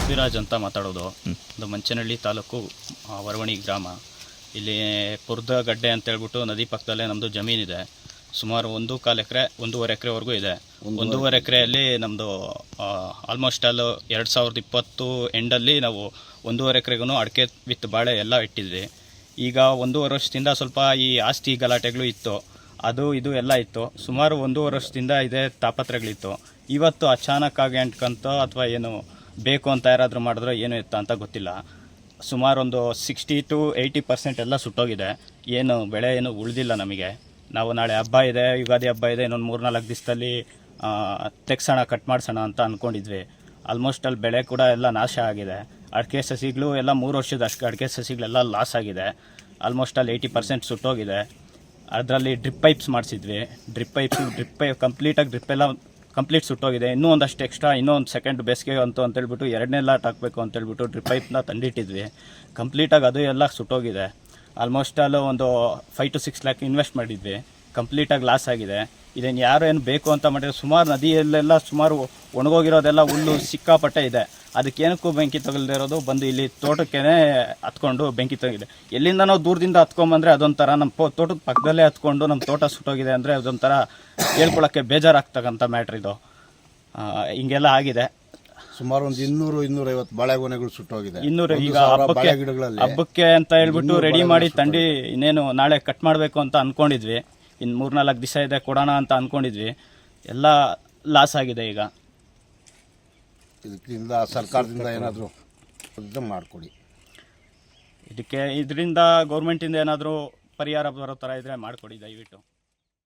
ಪೃಥ್ವಿರಾಜ್ ಅಂತ ಮಾತಾಡೋದು. ಇದು ಮಂಚನಹಳ್ಳಿ ತಾಲೂಕು ವರವಣಿ ಗ್ರಾಮ. ಇಲ್ಲಿ ಪುರ್ದಗಡ್ಡೆ ಅಂತ ಹೇಳ್ಬಿಟ್ಟು ನದಿ ಪಕ್ಕದಲ್ಲೇ ನಮ್ಮದು ಜಮೀನಿದೆ. ಸುಮಾರು 1.25 ಎಕರೆ 1.5 ಎಕರೆವರೆಗೂ ಇದೆ. 1.5 ಎಕರೆಯಲ್ಲಿ ನಮ್ಮದು ಆಲ್ಮೋಸ್ಟ್ ಅಲ್ಲೂ 2020 ಎಂಡಲ್ಲಿ ನಾವು 1.5 ಎಕರೆಗೂ ಅಡಿಕೆ ವಿತ್ ಬಾಳೆ ಎಲ್ಲ ಇಟ್ಟಿದ್ವಿ. ಈಗ 1.5 ವರ್ಷದಿಂದ ಸ್ವಲ್ಪ ಈ ಆಸ್ತಿ ಗಲಾಟೆಗಳು ಇತ್ತು, ಅದು ಇದು ಎಲ್ಲ ಇತ್ತು. ಸುಮಾರು 1.5 ವರ್ಷದಿಂದ ಇದೇ ತಾಪತ್ರಗಳಿತ್ತು. ಇವತ್ತು ಅಚಾನಕ್ಕಾಗಿ ಅಂಟ್ಕೊಂತ ಅಥವಾ ಏನು ಬೇಕು ಅಂತ ಯಾರಾದರೂ ಮಾಡಿದ್ರೆ ಏನು ಇತ್ತು ಅಂತ ಗೊತ್ತಿಲ್ಲ. ಸುಮಾರು ಒಂದು 60 to 80% ಎಲ್ಲ ಸುಟ್ಟೋಗಿದೆ. ಏನು ಬೆಳೆ ಏನು ಉಳಿದಿಲ್ಲ ನಮಗೆ. ನಾವು ನಾಳೆ ಹಬ್ಬ ಇದೆ, ಯುಗಾದಿ ಹಬ್ಬ ಇದೆ, ಇನ್ನೊಂದು 3-4 ದಿವಸದಲ್ಲಿ ತೆಗ್ಸೋಣ, ಕಟ್ ಮಾಡಿಸೋಣ ಅಂತ ಅಂದ್ಕೊಂಡಿದ್ವಿ. ಆಲ್ಮೋಸ್ಟ್ ಅಲ್ಲಿ ಬೆಳೆ ಕೂಡ ಎಲ್ಲ ನಾಶ ಆಗಿದೆ. ಅಡಿಕೆ ಸಸಿಗಳು ಎಲ್ಲ 3 ವರ್ಷದ ಅಡಿಕೆ ಸಸಿಗಳೆಲ್ಲ ಲಾಸ್ ಆಗಿದೆ. ಆಲ್ಮೋಸ್ಟ್ ಅಲ್ಲಿ 80% ಸುಟ್ಟೋಗಿದೆ. ಅದರಲ್ಲಿ ಡ್ರಿಪ್ ಪೈಪ್ಸ್ ಮಾಡಿಸಿದ್ವಿ. ಡ್ರಿಪ್ ಪೈಪ್ ಕಂಪ್ಲೀಟ್ ಸುಟ್ಟೋಗಿದೆ. ಇನ್ನೂ ಒಂದಷ್ಟು ಎಕ್ಸ್ಟ್ರಾ ಇನ್ನೊಂದು ಸೆಕೆಂಡ್ ಬೇಸಿಗೆ ಅಂತೇಳ್ಬಿಟ್ಟು 2ನೇ ಲಾಟ್ ಹಾಕಬೇಕು ಅಂತೇಳ್ಬಿಟ್ಟು ಡ್ರಿಪ್ ಪೈಪ್ನ ತಂದಿಟ್ಟಿದ್ವಿ. ಕಂಪ್ಲೀಟಾಗಿ ಅದು ಎಲ್ಲ ಸುಟ್ಟೋಗಿದೆ. ಆಲ್ಮೋಸ್ಟ್ ಅಲ್ಲೂ ಒಂದು 5 to 6 ಲ್ಯಾಕ್ ಇನ್ವೆಸ್ಟ್ ಮಾಡಿದ್ವಿ. ಕಂಪ್ಲೀಟಾಗಿ ಲಾಸ್ ಆಗಿದೆ. ಇದೇನು ಯಾರು ಏನು ಬೇಕು ಅಂತ ಮಾಡಿದ್ರೆ ಸುಮಾರು ನದಿಯಲ್ಲೆಲ್ಲ ಸುಮಾರು ಒಣಗೋಗಿರೋದೆಲ್ಲ ಹುಲ್ಲು ಸಿಕ್ಕಾಪಟ್ಟೆ ಇದೆ. ಅದಕ್ಕೇನಕ್ಕೂ ಬೆಂಕಿ ತಗಲ್ದಿರೋದು ಬಂದು ಇಲ್ಲಿ ತೋಟಕ್ಕೇ ಹತ್ಕೊಂಡು ಬೆಂಕಿ ತಗಿದೆ. ಎಲ್ಲಿಂದ ನಾವು ದೂರದಿಂದ ಹತ್ಕೊಂಬಂದರೆ ಅದೊಂಥರ ನಮ್ಮ ತೋಟದ ಪಕ್ಕದಲ್ಲೇ ಹತ್ಕೊಂಡು ನಮ್ಮ ತೋಟ ಸುಟ್ಟೋಗಿದೆ ಅಂದರೆ ಅದೊಂಥರ ಹೇಳ್ಕೊಳ್ಳೋಕ್ಕೆ ಬೇಜಾರಾಗ್ತಕ್ಕಂಥ ಮ್ಯಾಟ್ರ್ ಇದು. ಹಿಂಗೆಲ್ಲ ಆಗಿದೆ. ಸುಮಾರು ಒಂದು 200-250 ಬಾಳೆಗೊನೆಗಳು ಸುಟ್ಟೋಗಿದೆ. 200 ಈಗ ಹಬ್ಬಕ್ಕೆ ಅಂತ ಹೇಳ್ಬಿಟ್ಟು ರೆಡಿ ಮಾಡಿ ತಂಡಿ ಇನ್ನೇನು ನಾಳೆ ಕಟ್ ಮಾಡಬೇಕು ಅಂತ ಅಂದ್ಕೊಂಡಿದ್ವಿ. ಇನ್ನು 3-4 ದಿವಸ ಇದೆ ಕೊಡೋಣ ಅಂತ ಅಂದ್ಕೊಂಡಿದ್ವಿ. ಎಲ್ಲ ಲಾಸ್ ಆಗಿದೆ. ಈಗ ಇದರಿಂದ ಸರ್ಕಾರದಿಂದ ಏನಾದರೂ ಮಾಡಿಕೊಡಿ. ಇದರಿಂದ ಗೌರ್ಮೆಂಟಿಂದ ಏನಾದರೂ ಪರಿಹಾರ ಬರೋ ಥರ ಇದ್ದರೆ ಮಾಡಿಕೊಡಿ ದಯವಿಟ್ಟು.